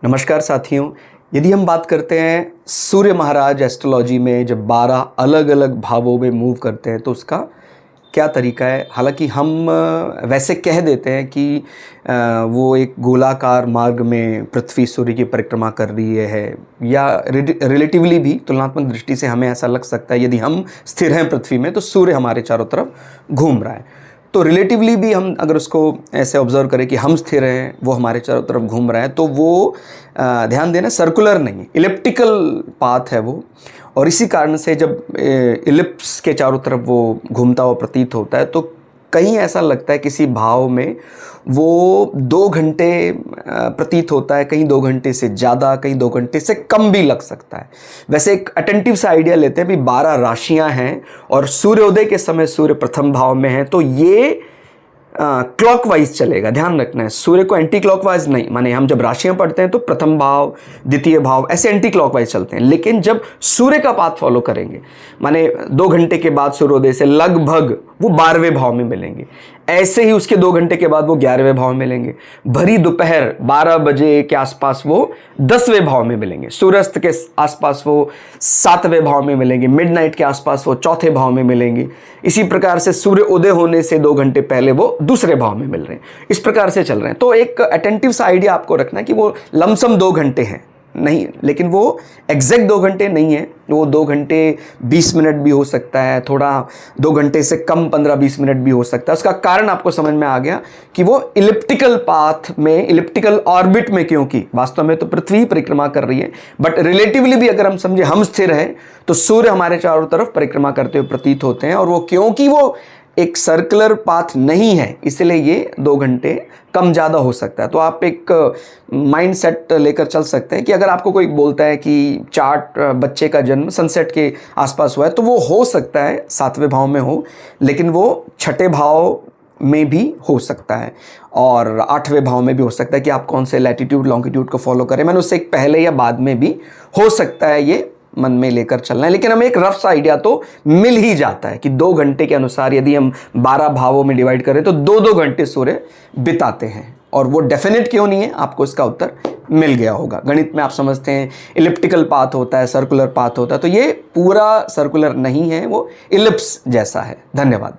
नमस्कार साथियों। यदि हम बात करते हैं सूर्य महाराज एस्ट्रोलॉजी में जब 12 अलग अलग भावों में मूव करते हैं तो उसका क्या तरीका है। हालांकि हम वैसे कह देते हैं कि वो एक गोलाकार मार्ग में पृथ्वी सूर्य की परिक्रमा कर रही है या रिलेटिवली भी तुलनात्मक दृष्टि से हमें ऐसा लग सकता है यदि हम स्थिर हैं पृथ्वी में तो सूर्य हमारे चारों तरफ घूम रहा है। तो रिलेटिवली भी हम अगर उसको ऐसे ऑब्जर्व करें कि हम स्थिर हैं, वो हमारे चारों तरफ घूम रहा है, तो वो ध्यान देना सर्कुलर नहीं, इलिप्टिकल पाथ है वो। और इसी कारण से जब इलिप्स के चारों तरफ वो घूमता हुआ प्रतीत होता है तो कहीं ऐसा लगता है किसी भाव में वो 2 घंटे प्रतीत होता है, कहीं 2 घंटे से ज़्यादा, कहीं 2 घंटे से कम भी लग सकता है। वैसे एक अटेंटिव सा आइडिया लेते हैं भी 12 राशियां हैं और सूर्योदय के समय सूर्य प्रथम भाव में है तो ये क्लॉकवाइज चलेगा। ध्यान रखना है, सूर्य को एंटी क्लॉकवाइज नहीं, माने हम जब राशियां पढ़ते हैं तो प्रथम भाव, द्वितीय भाव ऐसे एंटी क्लॉकवाइज चलते हैं। लेकिन जब सूर्य का पाथ फॉलो करेंगे, माने 2 घंटे के बाद सूर्योदय से लगभग वो 12वें भाव में मिलेंगे, ऐसे ही उसके 2 घंटे के बाद वो 11वें भाव में मिलेंगे, भरी दोपहर 12 बजे के आसपास वो 10वें भाव में मिलेंगे, सूर्यास्त के आसपास वो 7वें भाव में मिलेंगे, मिडनाइट के आसपास वो 4थे भाव में मिलेंगे। इसी प्रकार से सूर्य उदय होने से 2 घंटे पहले वो 2रे भाव में मिल रहे हैं। इस प्रकार से चल रहे हैं। तो एक अटेंटिव सा आइडिया आपको रखना है कि वो लमसम 2 घंटे हैं नहीं, लेकिन वो एग्जैक्ट 2 घंटे नहीं है। वो 2 घंटे 20 मिनट भी हो सकता है, थोड़ा 2 घंटे से कम 15-20 मिनट भी हो सकता है। उसका कारण आपको समझ में आ गया कि वो इलिप्टिकल पाथ में, इलिप्टिकल ऑर्बिट में, क्योंकि वास्तव में तो पृथ्वी परिक्रमा कर रही है, बट रिलेटिवली भी अगर हम समझे हम स्थिर हैं तो सूर्य हमारे चारों तरफ परिक्रमा करते हुए प्रतीत होते हैं। और वो क्योंकि वो एक सर्कुलर पाथ नहीं है इसलिए ये 2 घंटे कम ज़्यादा हो सकता है। तो आप एक माइंड सेट लेकर चल सकते हैं कि अगर आपको कोई बोलता है कि चार्ट बच्चे का जन्म सनसेट के आसपास हुआ है तो वो हो सकता है 7वें भाव में हो, लेकिन वो 6ठे भाव में भी हो सकता है और 8वें भाव में भी हो सकता है कि आप कौन से लैटिट्यूड लॉन्गिट्यूड को फॉलो करें। मैंने उससे एक पहले या बाद में भी हो सकता है, ये मन में लेकर चलना है। लेकिन हमें एक रफ सा आइडिया तो मिल ही जाता है कि 2 घंटे के अनुसार यदि हम 12 भावों में डिवाइड करें तो 2-2 घंटे सूर्य बिताते हैं। और वो डेफिनेट क्यों नहीं है, आपको इसका उत्तर मिल गया होगा। गणित में आप समझते हैं इलिप्टिकल पाथ होता है, सर्कुलर पाथ होता है, तो ये पूरा सर्कुलर नहीं है, वो इलिप्स जैसा है। धन्यवाद।